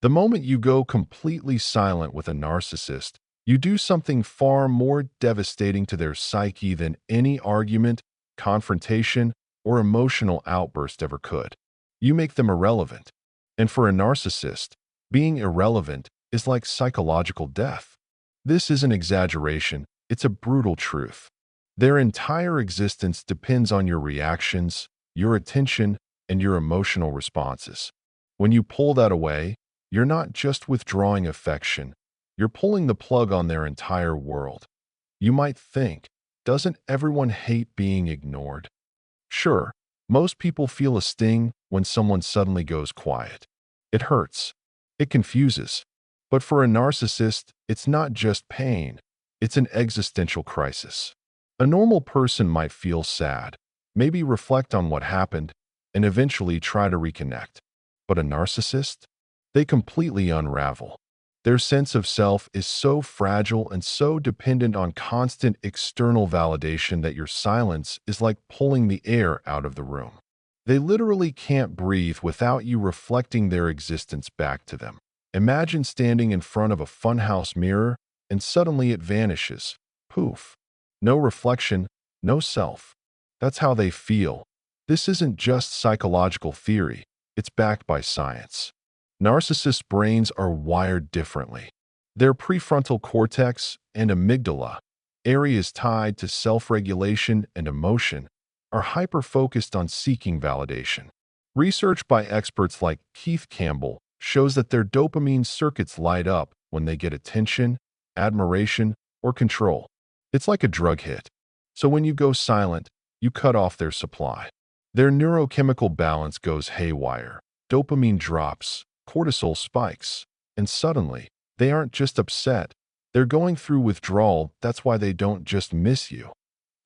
The moment you go completely silent with a narcissist, you do something far more devastating to their psyche than any argument, confrontation, or emotional outburst ever could. You make them irrelevant. And for a narcissist, being irrelevant is like psychological death. This is an exaggeration, it's a brutal truth. Their entire existence depends on your reactions, your attention, and your emotional responses. When you pull that away, you're not just withdrawing affection, you're pulling the plug on their entire world. You might think, doesn't everyone hate being ignored? Sure, most people feel a sting when someone suddenly goes quiet. It hurts. It confuses. But for a narcissist, it's not just pain, it's an existential crisis. A normal person might feel sad, maybe reflect on what happened, and eventually try to reconnect. But a narcissist? They completely unravel. Their sense of self is so fragile and so dependent on constant external validation that your silence is like pulling the air out of the room. They literally can't breathe without you reflecting their existence back to them. Imagine standing in front of a funhouse mirror and suddenly it vanishes. Poof. No reflection, no self. That's how they feel. This isn't just psychological theory, it's backed by science. Narcissist brains are wired differently. Their prefrontal cortex and amygdala, areas tied to self-regulation and emotion, are hyper-focused on seeking validation. Research by experts like Keith Campbell shows that their dopamine circuits light up when they get attention, admiration, or control. It's like a drug hit. So when you go silent, you cut off their supply. Their neurochemical balance goes haywire. Dopamine drops, cortisol spikes, and suddenly, they aren't just upset. They're going through withdrawal. That's why they don't just miss you.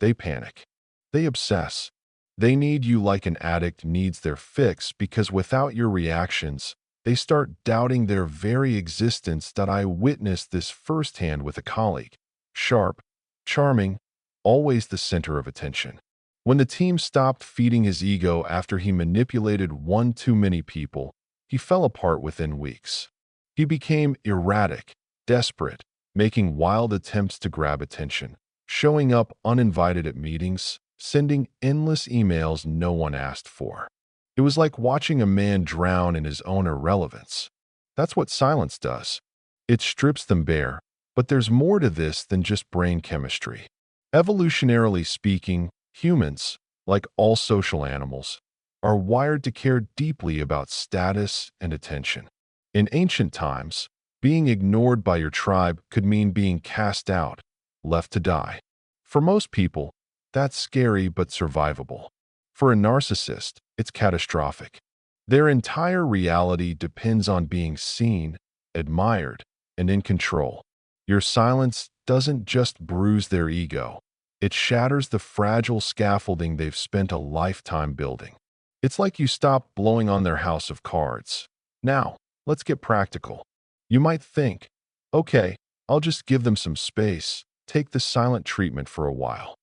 They panic. They obsess. They need you like an addict needs their fix because without your reactions, they start doubting their very existence. That I witnessed this firsthand with a colleague. Sharp, charming, always the center of attention. When the team stopped feeding his ego after he manipulated one too many people, he fell apart within weeks. He became erratic, desperate, making wild attempts to grab attention, showing up uninvited at meetings, sending endless emails no one asked for. It was like watching a man drown in his own irrelevance. That's what silence does. It strips them bare, but there's more to this than just brain chemistry. Evolutionarily speaking, humans, like all social animals, are wired to care deeply about status and attention. In ancient times, being ignored by your tribe could mean being cast out, left to die. For most people, that's scary but survivable. For a narcissist, it's catastrophic. Their entire reality depends on being seen, admired, and in control. Your silence doesn't just bruise their ego. It shatters the fragile scaffolding they've spent a lifetime building. It's like you stop blowing on their house of cards. Now, let's get practical. You might think, okay, I'll just give them some space, take the silent treatment for a while.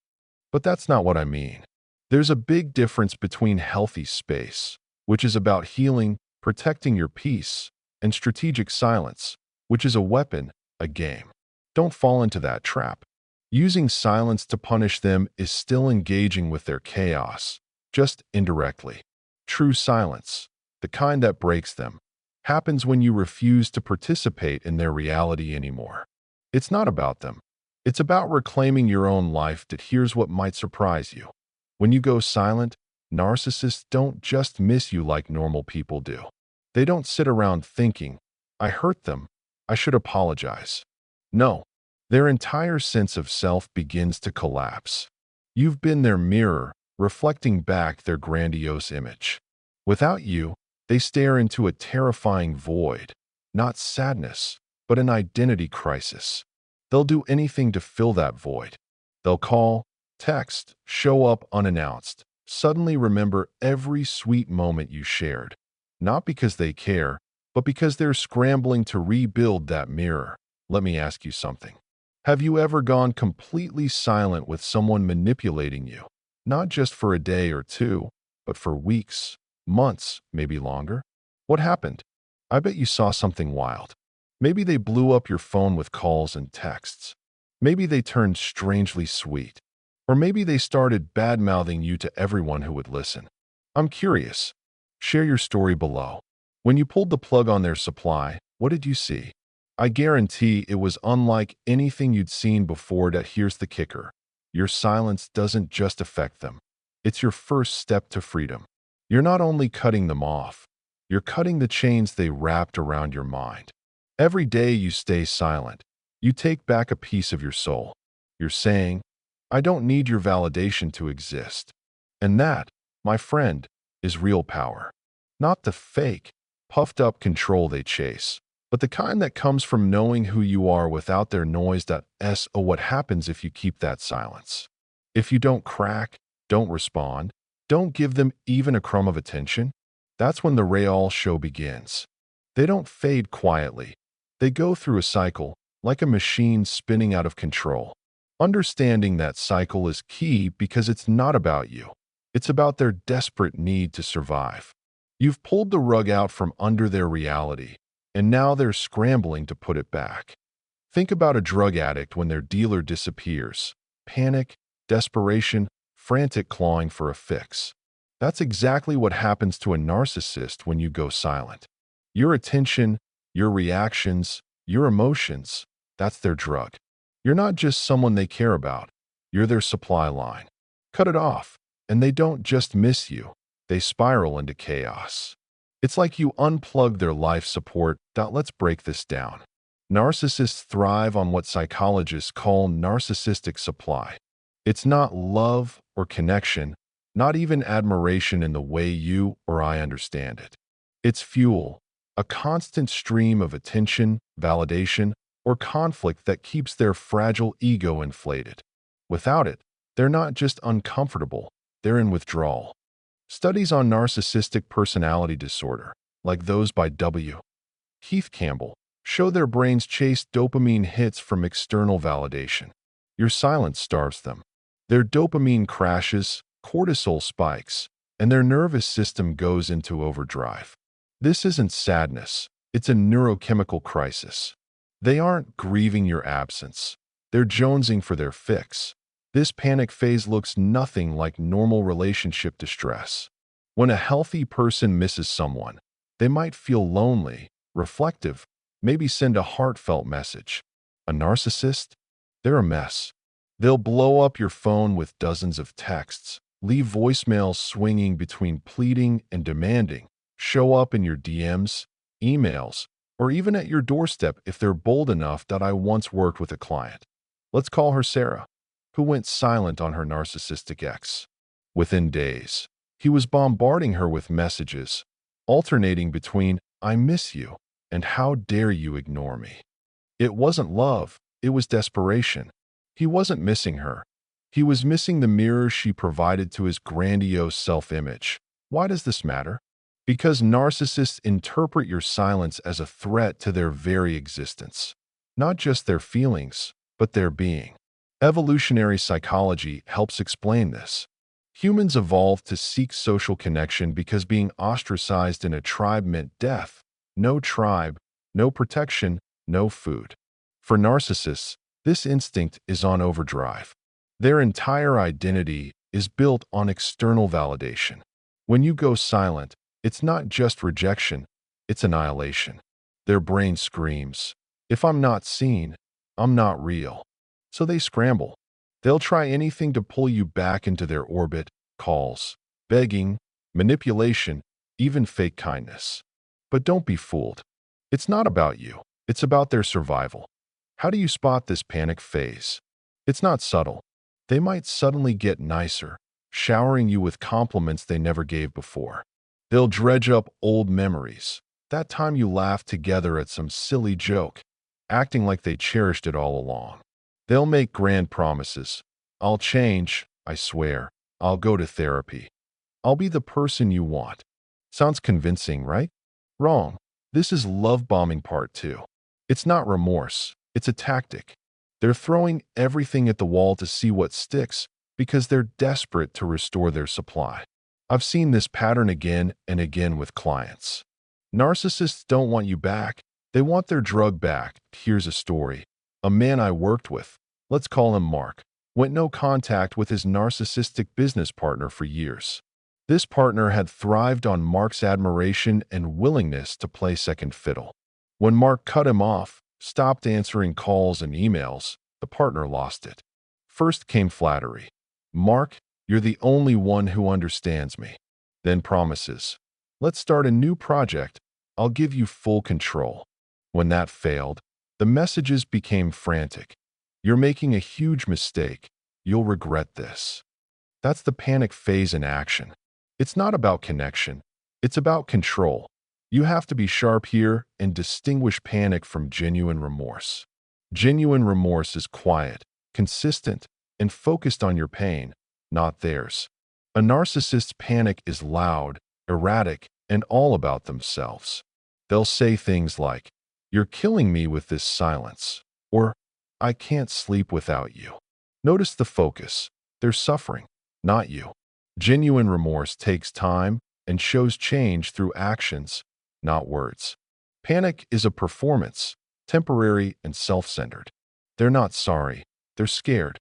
But that's not what I mean. There's a big difference between healthy space, which is about healing, protecting your peace, and strategic silence, which is a weapon, a game. Don't fall into that trap. Using silence to punish them is still engaging with their chaos, just indirectly. True silence, the kind that breaks them, happens when you refuse to participate in their reality anymore. It's not about them. It's about reclaiming your own life. That here's what might surprise you. When you go silent, narcissists don't just miss you like normal people do. They don't sit around thinking, I hurt them, I should apologize. No, their entire sense of self begins to collapse. You've been their mirror, reflecting back their grandiose image. Without you, they stare into a terrifying void, not sadness, but an identity crisis. They'll do anything to fill that void. They'll call, text, show up unannounced, suddenly remember every sweet moment you shared. Not because they care, but because they're scrambling to rebuild that mirror. Let me ask you something. Have you ever gone completely silent with someone manipulating you? Not just for a day or two, but for weeks, months, maybe longer? What happened? I bet you saw something wild. Maybe they blew up your phone with calls and texts. Maybe they turned strangely sweet. Or maybe they started bad-mouthing you to everyone who would listen. I'm curious. Share your story below. When you pulled the plug on their supply, what did you see? I guarantee it was unlike anything you'd seen before. That here's the kicker. Your silence doesn't just affect them. It's your first step to freedom. You're not only cutting them off, you're cutting the chains they wrapped around your mind. Every day you stay silent, you take back a piece of your soul. You're saying, I don't need your validation to exist. And that, my friend, is real power. Not the fake, puffed up control they chase, but the kind that comes from knowing who you are without their noise. So what happens if you keep that silence? If you don't crack, don't respond, don't give them even a crumb of attention, that's when the real show begins. They don't fade quietly. They go through a cycle, like a machine spinning out of control. Understanding that cycle is key because it's not about you. It's about their desperate need to survive. You've pulled the rug out from under their reality, and now they're scrambling to put it back. Think about a drug addict when their dealer disappears. Panic, desperation, frantic clawing for a fix. That's exactly what happens to a narcissist when you go silent. Your attention, your reactions, your emotions, that's their drug. You're not just someone they care about. You're their supply line. Cut it off, and they don't just miss you. They spiral into chaos. It's like you unplug their life support. Let's break this down. Narcissists thrive on what psychologists call narcissistic supply. It's not love or connection, not even admiration in the way you or I understand it. It's fuel, a constant stream of attention, validation, or conflict that keeps their fragile ego inflated. Without it, they're not just uncomfortable, they're in withdrawal. Studies on narcissistic personality disorder, like those by W. Keith Campbell, show their brains chase dopamine hits from external validation. Your silence starves them. Their dopamine crashes, cortisol spikes, and their nervous system goes into overdrive. This isn't sadness, it's a neurochemical crisis. They aren't grieving your absence. They're jonesing for their fix. This panic phase looks nothing like normal relationship distress. When a healthy person misses someone, they might feel lonely, reflective, maybe send a heartfelt message. A narcissist? They're a mess. They'll blow up your phone with dozens of texts, leave voicemails swinging between pleading and demanding, show up in your DMs, emails, or even at your doorstep if they're bold enough. I once worked with a client. Let's call her Sarah, who went silent on her narcissistic ex. Within days, he was bombarding her with messages, alternating between, I miss you, and how dare you ignore me. It wasn't love, it was desperation. He wasn't missing her. He was missing the mirror she provided to his grandiose self-image. Why does this matter? Because narcissists interpret your silence as a threat to their very existence. Not just their feelings, but their being. Evolutionary psychology helps explain this. Humans evolved to seek social connection because being ostracized in a tribe meant death. No tribe, no protection, no food. For narcissists, this instinct is on overdrive. Their entire identity is built on external validation. When you go silent, it's not just rejection, it's annihilation. Their brain screams, if I'm not seen, I'm not real. So they scramble. They'll try anything to pull you back into their orbit, calls, begging, manipulation, even fake kindness. But don't be fooled. It's not about you. It's about their survival. How do you spot this panic phase? It's not subtle. They might suddenly get nicer, showering you with compliments they never gave before. They'll dredge up old memories, that time you laughed together at some silly joke, acting like they cherished it all along. They'll make grand promises. I'll change, I swear. I'll go to therapy. I'll be the person you want. Sounds convincing, right? Wrong. This is love bombing part 2. It's not remorse. It's a tactic. They're throwing everything at the wall to see what sticks because they're desperate to restore their supply. I've seen this pattern again and again with clients. Narcissists don't want you back. They want their drug back. Here's a story. A man I worked with, let's call him Mark, went no contact with his narcissistic business partner for years. This partner had thrived on Mark's admiration and willingness to play second fiddle. When Mark cut him off, stopped answering calls and emails, the partner lost it. First came flattery. Mark, you're the only one who understands me. Then promises. Let's start a new project. I'll give you full control. When that failed, the messages became frantic. You're making a huge mistake. You'll regret this. That's the panic phase in action. It's not about connection. It's about control. You have to be sharp here and distinguish panic from genuine remorse. Genuine remorse is quiet, consistent, and focused on your pain, not theirs. A narcissist's panic is loud, erratic, and all about themselves. They'll say things like, "You're killing me with this silence," or "I can't sleep without you." Notice the focus. They're suffering, not you. Genuine remorse takes time and shows change through actions, not words. Panic is a performance, temporary and self-centered. They're not sorry. They're scared.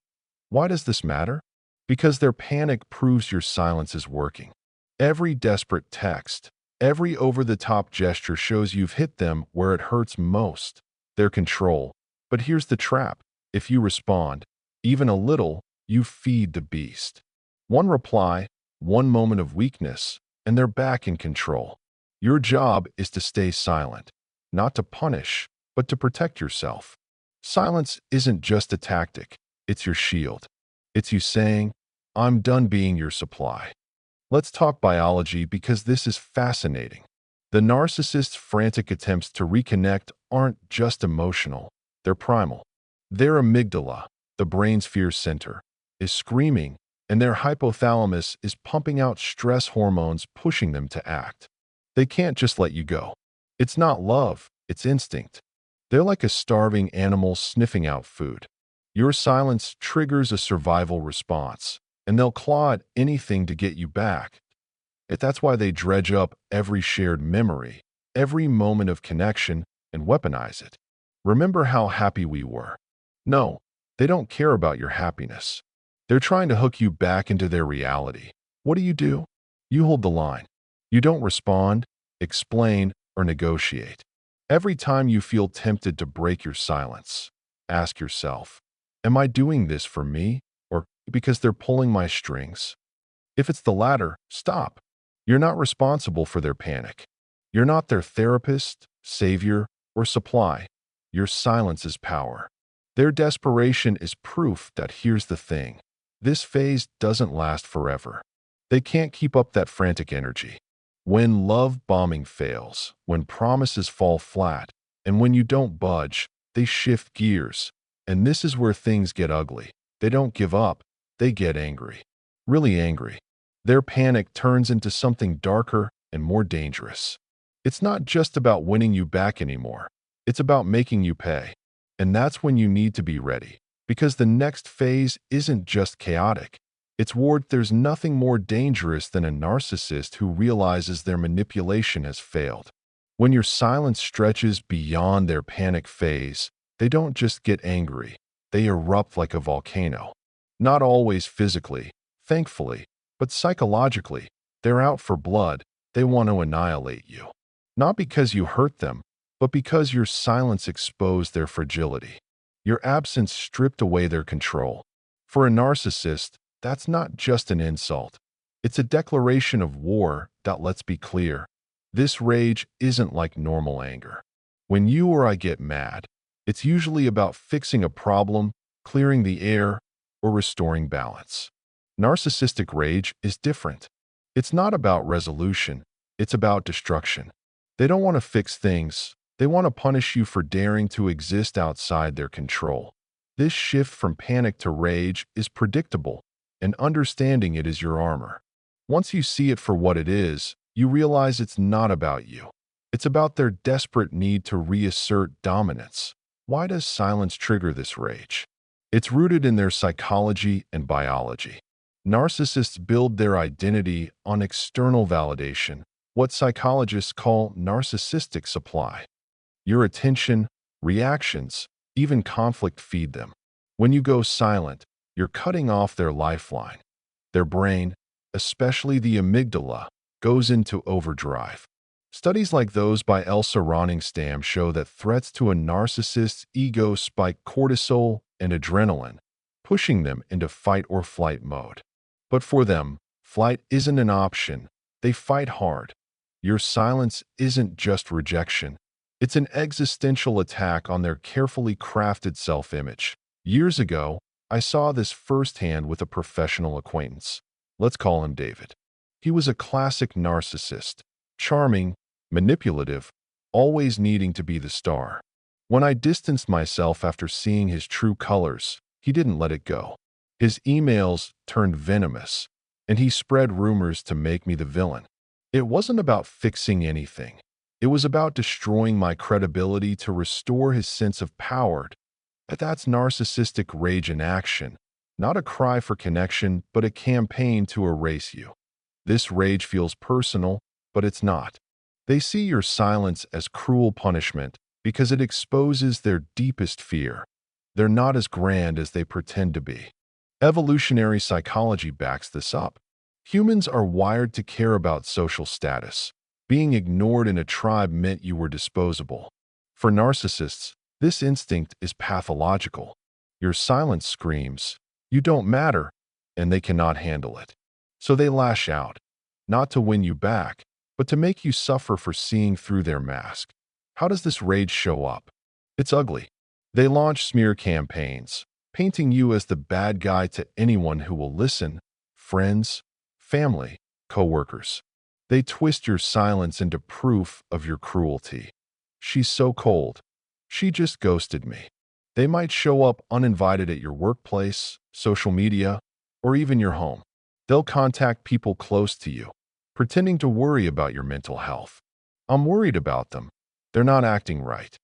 Why does this matter? Because their panic proves your silence is working. Every desperate text, every over-the-top gesture shows you've hit them where it hurts most, their control. But here's the trap. If you respond, even a little, you feed the beast. One reply, one moment of weakness, and they're back in control. Your job is to stay silent, not to punish, but to protect yourself. Silence isn't just a tactic, it's your shield. It's you saying, "I'm done being your supply." Let's talk biology because this is fascinating. The narcissist's frantic attempts to reconnect aren't just emotional, they're primal. Their amygdala, the brain's fear center, is screaming, and their hypothalamus is pumping out stress hormones pushing them to act. They can't just let you go. It's not love, it's instinct. They're like a starving animal sniffing out food. Your silence triggers a survival response, and they'll claw at anything to get you back. That's why they dredge up every shared memory, every moment of connection, and weaponize it. Remember how happy we were? No, they don't care about your happiness. They're trying to hook you back into their reality. What do? You hold the line. You don't respond, explain, or negotiate. Every time you feel tempted to break your silence, ask yourself, am I doing this for me or because they're pulling my strings? If it's the latter, stop. You're not responsible for their panic. You're not their therapist, savior, or supply. Your silence is power. Their desperation is proof that here's the thing. This phase doesn't last forever. They can't keep up that frantic energy. When love bombing fails, when promises fall flat, and when you don't budge, they shift gears. And this is where things get ugly. They don't give up. They get angry. Really angry. Their panic turns into something darker and more dangerous. It's not just about winning you back anymore. It's about making you pay. And that's when you need to be ready. Because the next phase isn't just chaotic. It's war. There's nothing more dangerous than a narcissist who realizes their manipulation has failed. When your silence stretches beyond their panic phase, they don't just get angry. They erupt like a volcano. Not always physically, thankfully, but psychologically. They're out for blood. They want to annihilate you. Not because you hurt them, but because your silence exposed their fragility. Your absence stripped away their control. For a narcissist, that's not just an insult. It's a declaration of war. Let's be clear. This rage isn't like normal anger. When you or I get mad, it's usually about fixing a problem, clearing the air, or restoring balance. Narcissistic rage is different. It's not about resolution. It's about destruction. They don't want to fix things. They want to punish you for daring to exist outside their control. This shift from panic to rage is predictable, and understanding it is your armor. Once you see it for what it is, you realize it's not about you. It's about their desperate need to reassert dominance. Why does silence trigger this rage? It's rooted in their psychology and biology. Narcissists build their identity on external validation, what psychologists call narcissistic supply. Your attention, reactions, even conflict feed them. When you go silent, you're cutting off their lifeline. Their brain, especially the amygdala, goes into overdrive. Studies like those by Elsa Roningstam show that threats to a narcissist's ego spike cortisol and adrenaline, pushing them into fight or flight mode. But for them, flight isn't an option. They fight hard. Your silence isn't just rejection. It's an existential attack on their carefully crafted self-image. Years ago, I saw this firsthand with a professional acquaintance. Let's call him David. He was a classic narcissist, charming, manipulative, always needing to be the star. When I distanced myself after seeing his true colors, he didn't let it go. His emails turned venomous, and he spread rumors to make me the villain. It wasn't about fixing anything. It was about destroying my credibility to restore his sense of power. That's narcissistic rage in action, not a cry for connection, but a campaign to erase you. This rage feels personal, but it's not. They see your silence as cruel punishment because it exposes their deepest fear. They're not as grand as they pretend to be. Evolutionary psychology backs this up. Humans are wired to care about social status. Being ignored in a tribe meant you were disposable. For narcissists, this instinct is pathological. Your silence screams, "You don't matter," and they cannot handle it. So they lash out, not to win you back, but to make you suffer for seeing through their mask. How does this rage show up? It's ugly. They launch smear campaigns, painting you as the bad guy to anyone who will listen: friends, family, coworkers. They twist your silence into proof of your cruelty. "She's so cold. She just ghosted me." They might show up uninvited at your workplace, social media, or even your home. They'll contact people close to you, pretending to worry about your mental health. "I'm worried about them. They're not acting right."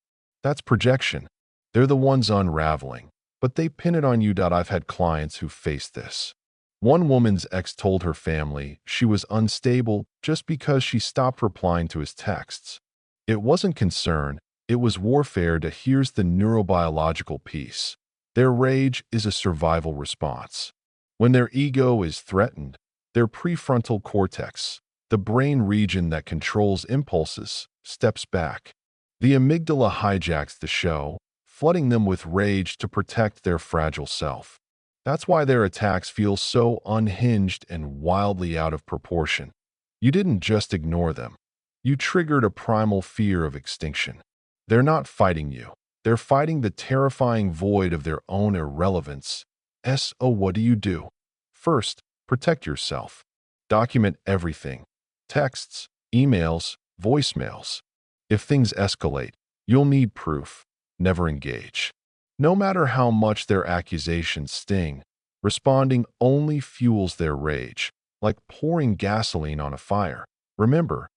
That's projection. They're the ones unraveling, but they pin it on you. I've had clients who faced this. One woman's ex told her family she was unstable just because she stopped replying to his texts. It wasn't concern, it was warfare. Here's the neurobiological piece. Their rage is a survival response. When their ego is threatened, their prefrontal cortex, the brain region that controls impulses, steps back. The amygdala hijacks the show, flooding them with rage to protect their fragile self. That's why their attacks feel so unhinged and wildly out of proportion. You didn't just ignore them. You triggered a primal fear of extinction. They're not fighting you. They're fighting the terrifying void of their own irrelevance. So what do? First, protect yourself. Document everything: texts, emails, voicemails. If things escalate, you'll need proof. Never engage. No matter how much their accusations sting, responding only fuels their rage, like pouring gasoline on a fire. Remember,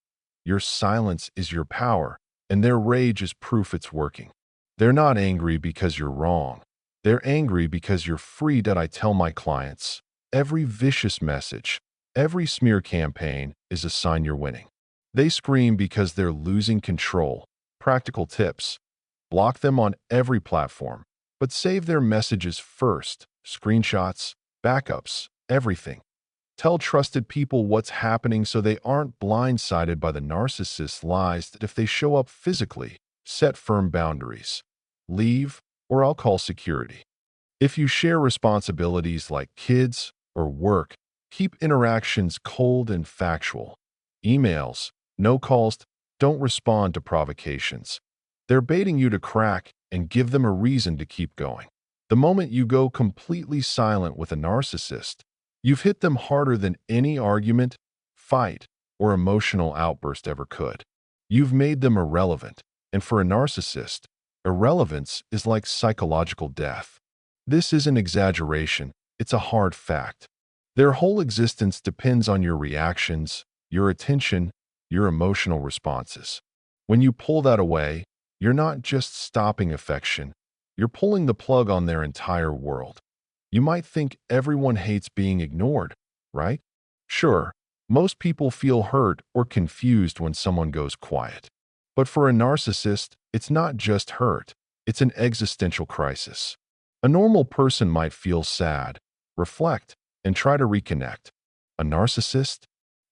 your silence is your power, and their rage is proof it's working. They're not angry because you're wrong. They're angry because you're free. I tell my clients, every vicious message, every smear campaign is a sign you're winning. They scream because they're losing control. Practical tips: block them on every platform, but save their messages first: screenshots, backups, everything. Tell trusted people what's happening so they aren't blindsided by the narcissist's lies. If they show up physically, set firm boundaries. Leave, or I'll call security. If you share responsibilities like kids or work, keep interactions cold and factual. Emails, no calls, don't respond to provocations. They're baiting you to crack, and give them a reason to keep going. The moment you go completely silent with a narcissist, you've hit them harder than any argument, fight, or emotional outburst ever could. You've made them irrelevant, and for a narcissist, irrelevance is like psychological death. This isn't exaggeration, it's a hard fact. Their whole existence depends on your reactions, your attention, your emotional responses. When you pull that away, you're not just stopping affection, you're pulling the plug on their entire world. You might think everyone hates being ignored, right? Sure, Most people feel hurt or confused when someone goes quiet. But for a narcissist, it's not just hurt, it's an existential crisis. A normal person might feel sad, reflect, and try to reconnect. A narcissist?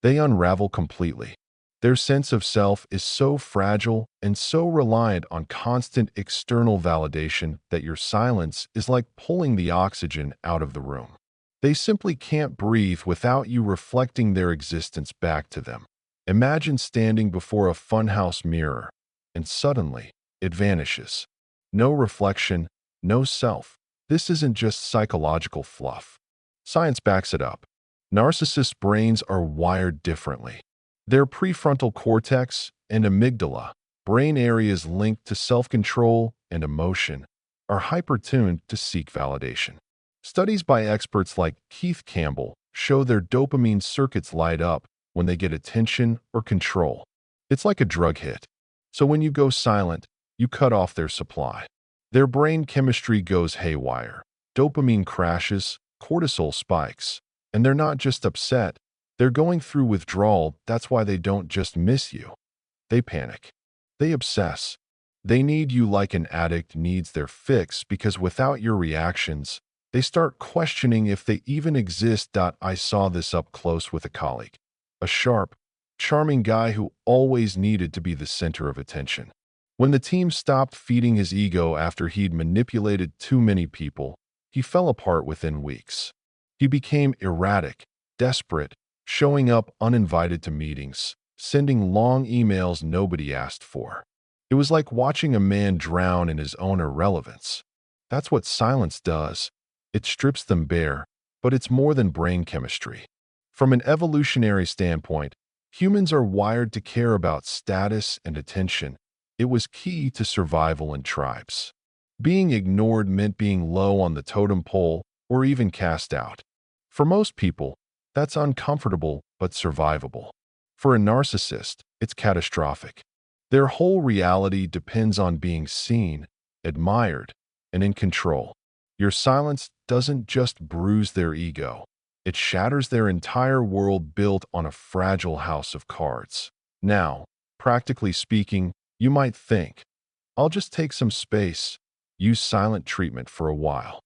They unravel completely. Their sense of self is so fragile and so reliant on constant external validation that your silence is like pulling the oxygen out of the room. They simply can't breathe without you reflecting their existence back to them. Imagine standing before a funhouse mirror, and suddenly, it vanishes. No reflection, no self. This isn't just psychological fluff. Science backs it up. Narcissist brains are wired differently. Their prefrontal cortex and amygdala, brain areas linked to self-control and emotion, are hyper-tuned to seek validation. Studies by experts like Keith Campbell show their dopamine circuits light up when they get attention or control. It's like a drug hit. So when you go silent, you cut off their supply. Their brain chemistry goes haywire. Dopamine crashes, cortisol spikes, and they're not just upset. They're going through withdrawal. That's why they don't just miss you. They panic. They obsess. They need you like an addict needs their fix because without your reactions, they start questioning if they even exist. I saw this up close with a colleague. A sharp, charming guy who always needed to be the center of attention. When the team stopped feeding his ego after he'd manipulated too many people, he fell apart within weeks. He became erratic, desperate, showing up uninvited to meetings, sending long emails nobody asked for. It was like watching a man drown in his own irrelevance. That's what silence does. It strips them bare, but it's more than brain chemistry. From an evolutionary standpoint, humans are wired to care about status and attention. It was key to survival in tribes. Being ignored meant being low on the totem pole or even cast out. For most people, that's uncomfortable but survivable. For a narcissist, it's catastrophic. Their whole reality depends on being seen, admired, and in control. Your silence doesn't just bruise their ego. It shatters their entire world built on a fragile house of cards. Now, practically speaking, you might think, I'll just take some space, use silent treatment for a while.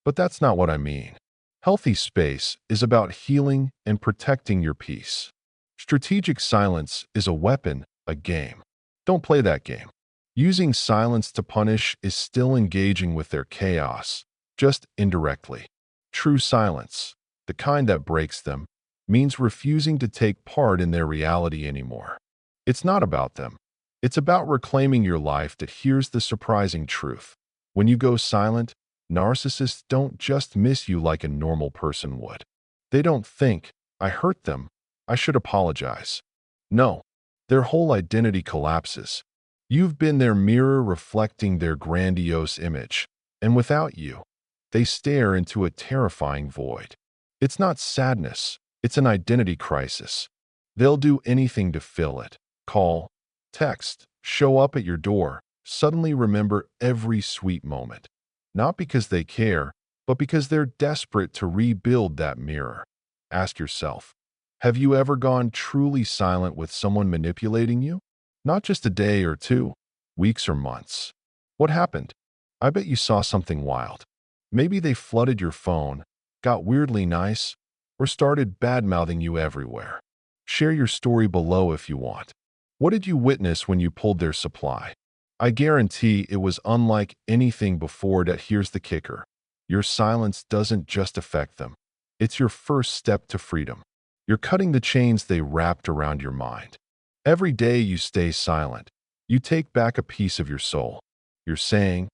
But that's not what I mean. Healthy space is about healing and protecting your peace. Strategic silence is a weapon, a game. Don't play that game. Using silence to punish is still engaging with their chaos, just indirectly. True silence, the kind that breaks them, means refusing to take part in their reality anymore. It's not about them. It's about reclaiming your life. That here's the surprising truth. When you go silent, narcissists don't just miss you like a normal person would. They don't think, I hurt them, I should apologize. No, their whole identity collapses. You've been their mirror reflecting their grandiose image, and without you, they stare into a terrifying void. It's not sadness, it's an identity crisis. They'll do anything to fill it. Call, text, show up at your door, suddenly remember every sweet moment. Not because they care, but because they're desperate to rebuild that mirror. Ask yourself, have you ever gone truly silent with someone manipulating you? Not just a day or two, weeks or months. What happened? I bet you saw something wild. Maybe they flooded your phone, got weirdly nice, or started bad-mouthing you everywhere. Share your story below if you want. What did you witness when you pulled their supply? I guarantee it was unlike anything before. That here's the kicker. Your silence doesn't just affect them. It's your first step to freedom. You're cutting the chains they wrapped around your mind. Every day you stay silent, you take back a piece of your soul. You're saying,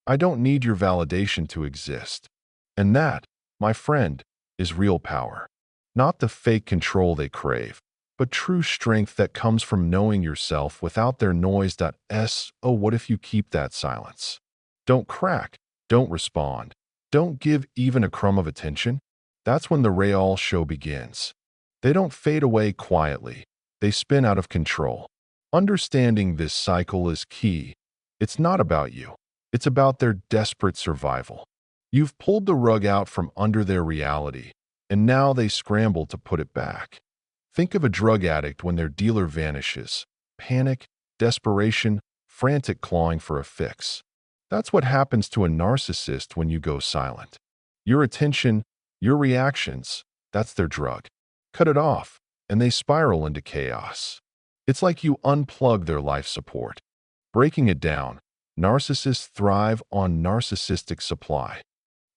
I don't need your validation to exist. And that, my friend, is real power. Not the fake control they crave, but true strength that comes from knowing yourself without their noise. Oh, what if you keep that silence? Don't crack, don't respond, don't give even a crumb of attention. That's when the real show begins. They don't fade away quietly, they spin out of control. Understanding this cycle is key. It's not about you, it's about their desperate survival. You've pulled the rug out from under their reality, and now they scramble to put it back. Think of a drug addict when their dealer vanishes. Panic, desperation, frantic clawing for a fix. That's what happens to a narcissist when you go silent. Your attention, your reactions, that's their drug. Cut it off, and they spiral into chaos. It's like you unplug their life support. Breaking it down, narcissists thrive on narcissistic supply.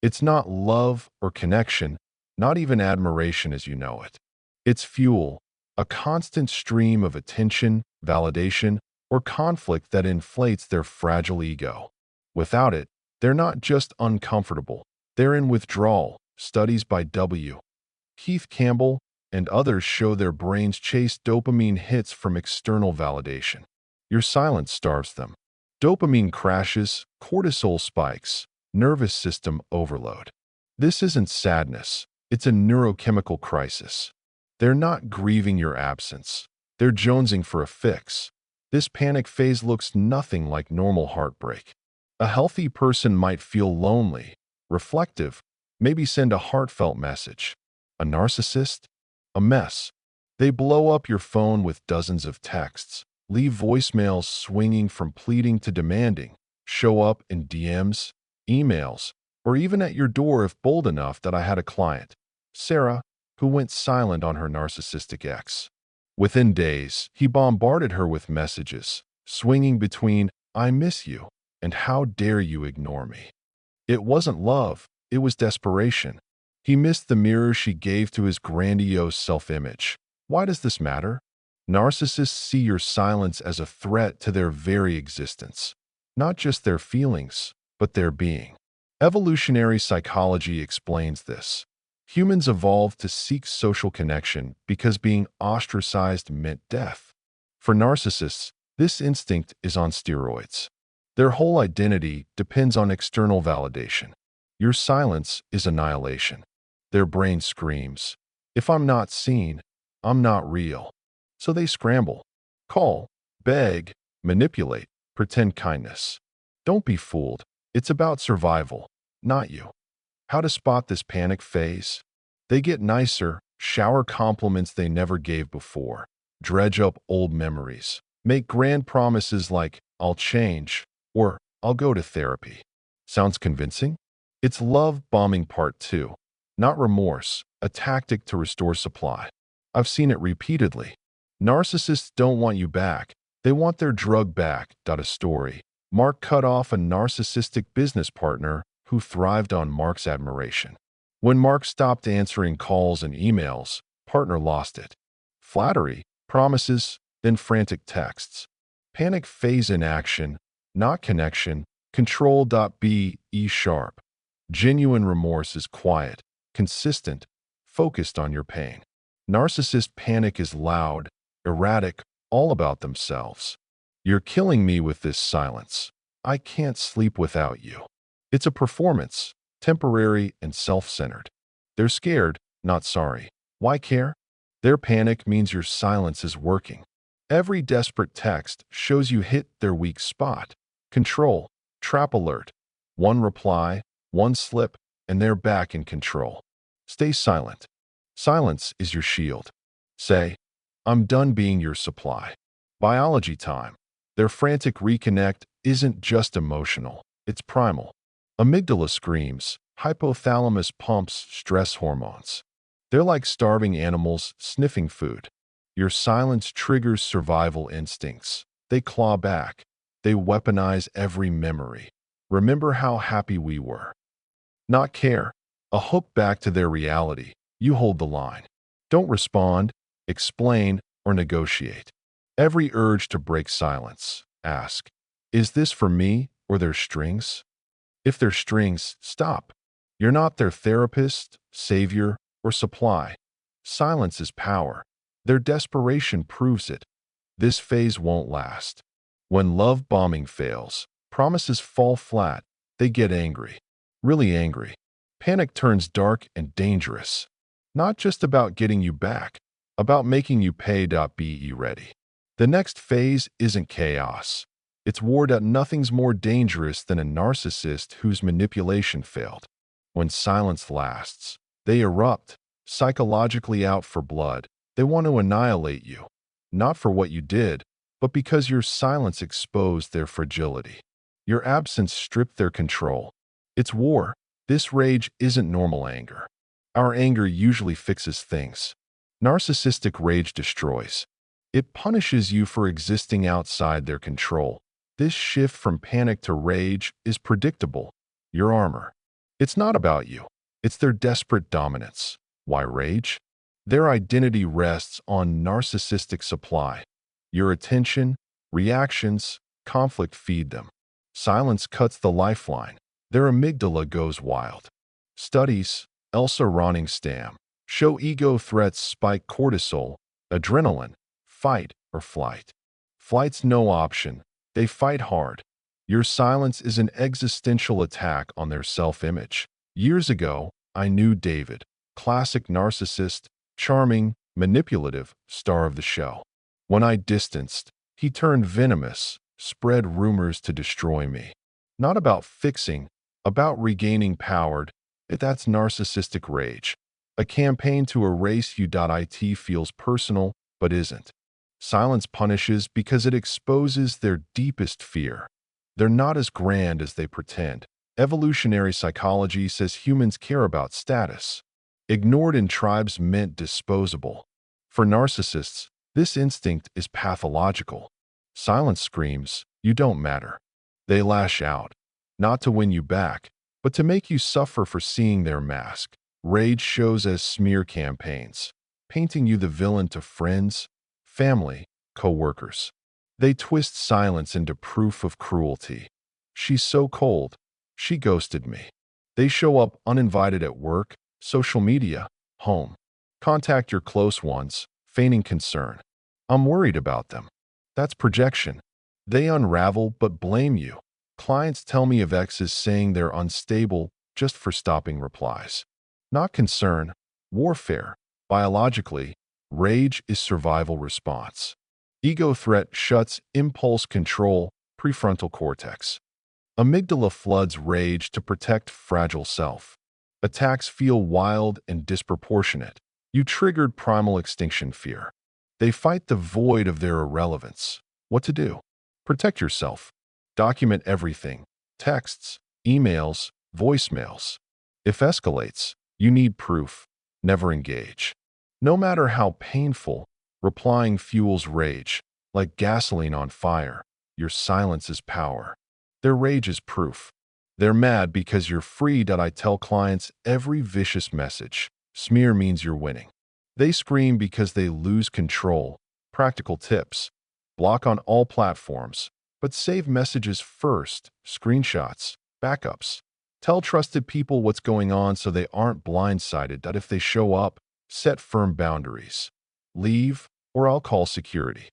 It's not love or connection, not even admiration as you know it. It's fuel, a constant stream of attention, validation, or conflict that inflates their fragile ego. Without it, they're not just uncomfortable, they're in withdrawal. Studies by W. Keith Campbell and others show their brains chase dopamine hits from external validation. Your silence starves them. Dopamine crashes, cortisol spikes, nervous system overload. This isn't sadness, it's a neurochemical crisis. They're not grieving your absence. They're jonesing for a fix. This panic phase looks nothing like normal heartbreak. A healthy person might feel lonely, reflective, maybe send a heartfelt message. A narcissist? A mess. They blow up your phone with dozens of texts, leave voicemails swinging from pleading to demanding, show up in DMs, emails, or even at your door if bold enough. That I had a client, Sarah, who went silent on her narcissistic ex. Within days, he bombarded her with messages, swinging between, "I miss you," and "How dare you ignore me." It wasn't love, it was desperation. He missed the mirror she gave to his grandiose self-image. Why does this matter? Narcissists see your silence as a threat to their very existence. Not just their feelings, but their being. Evolutionary psychology explains this. Humans evolved to seek social connection because being ostracized meant death. For narcissists, this instinct is on steroids. Their whole identity depends on external validation. Your silence is annihilation. Their brain screams, "If I'm not seen, I'm not real." So they scramble. Call, beg, manipulate, pretend kindness. Don't be fooled. It's about survival, not you. How to spot this panic phase? They get nicer, shower compliments they never gave before, dredge up old memories, make grand promises like, "I'll change," or "I'll go to therapy." Sounds convincing? It's love bombing part 2, not remorse, a tactic to restore supply. I've seen it repeatedly. Narcissists don't want you back. They want their drug back. A story. Mark cut off a narcissistic business partner who thrived on Mark's admiration. When Mark stopped answering calls and emails, partner lost it. Flattery, promises, then frantic texts. Panic phase in action, not connection. Control.B E-sharp. Genuine remorse is quiet, consistent, focused on your pain. Narcissist panic is loud, erratic, all about themselves. "You're killing me with this silence. I can't sleep without you." It's a performance, temporary and self-centered. They're scared, not sorry. Why care? Their panic means your silence is working. Every desperate text shows you hit their weak spot. Control, trap alert. One reply, one slip, and they're back in control. Stay silent. Silence is your shield. Say, "I'm done being your supply." Biology time. Their frantic reconnect isn't just emotional, it's primal. Amygdala screams, hypothalamus pumps stress hormones. They're like starving animals sniffing food. Your silence triggers survival instincts. They claw back. They weaponize every memory. "Remember how happy we were." Not care. A hook back to their reality. You hold the line. Don't respond, explain, or negotiate. Every urge to break silence, ask, "Is this for me or their strings?" If they're strings, stop. You're not their therapist, savior, or supply. Silence is power. Their desperation proves it. This phase won't last. When love bombing fails, promises fall flat, they get angry. Really angry. Panic turns dark and dangerous. Not just about getting you back, about making you pay. Be ready. The next phase isn't chaos. It's war. Nothing's more dangerous than a narcissist whose manipulation failed. When silence lasts, they erupt, psychologically out for blood. They want to annihilate you, not for what you did, but because your silence exposed their fragility. Your absence stripped their control. It's war. This rage isn't normal anger. Our anger usually fixes things. Narcissistic rage destroys. It punishes you for existing outside their control. This shift from panic to rage is predictable. Your armor. It's not about you. It's their desperate dominance. Why rage? Their identity rests on narcissistic supply. Your attention, reactions, conflict feed them. Silence cuts the lifeline. Their amygdala goes wild. Studies, Elsa Ronningstam, show ego threats spike cortisol, adrenaline, fight or flight. Flight's no option. They fight hard. Your silence is an existential attack on their self-image. Years ago, I knew David, classic narcissist, charming, manipulative, star of the show. When I distanced, he turned venomous, spread rumors to destroy me. Not about fixing, about regaining power. That's narcissistic rage. A campaign to erase you. It feels personal, but isn't. Silence punishes because it exposes their deepest fear. They're not as grand as they pretend. Evolutionary psychology says humans care about status. Ignored in tribes meant disposable. For narcissists, this instinct is pathological. Silence screams, "You don't matter." They lash out, not to win you back, but to make you suffer for seeing their mask. Rage shows as smear campaigns, painting you the villain to friends, family, co-workers. They twist silence into proof of cruelty. She's so cold. She ghosted me. They show up uninvited at work, social media, home. Contact your close ones, feigning concern. I'm worried about them. That's projection. They unravel but blame you. Clients tell me of exes saying they're unstable just for stopping replies. Not concern, warfare. Biologically, rage is survival response. Ego threat shuts impulse control, prefrontal cortex. Amygdala floods rage to protect fragile self. Attacks feel wild and disproportionate. You triggered primal extinction fear. They fight the void of their irrelevance. What to do? Protect yourself. Document everything. Texts, emails, voicemails. If escalates, you need proof. Never engage. No matter how painful, replying fuels rage. Like gasoline on fire, your silence is power. Their rage is proof. They're mad because you're free. I tell clients every vicious message. Smear means you're winning. They scream because they lose control. Practical tips. Block on all platforms, but save messages first. Screenshots, backups. Tell trusted people what's going on so they aren't blindsided. If they show up, set firm boundaries. Leave, or I'll call security.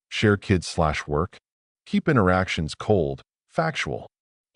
Share kids/work. Keep interactions cold, factual.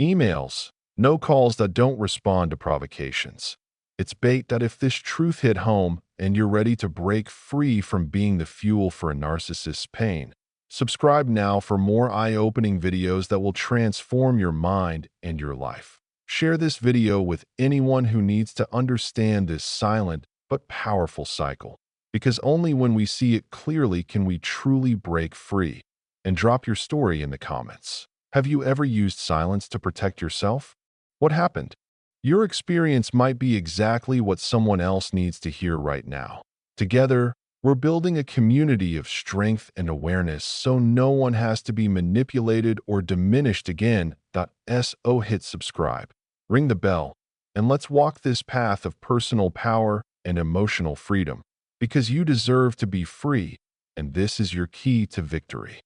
Emails. No calls that don't respond to provocations. It's bait. If this truth hit home and you're ready to break free from being the fuel for a narcissist's pain, subscribe now for more eye-opening videos that will transform your mind and your life. Share this video with anyone who needs to understand this silent but powerful cycle, because only when we see it clearly can we truly break free. And drop your story in the comments. Have you ever used silence to protect yourself? What happened? Your experience might be exactly what someone else needs to hear right now. Together, we're building a community of strength and awareness so no one has to be manipulated or diminished again. So hit subscribe, ring the bell, and let's walk this path of personal power and emotional freedom, because you deserve to be free, and this is your key to victory.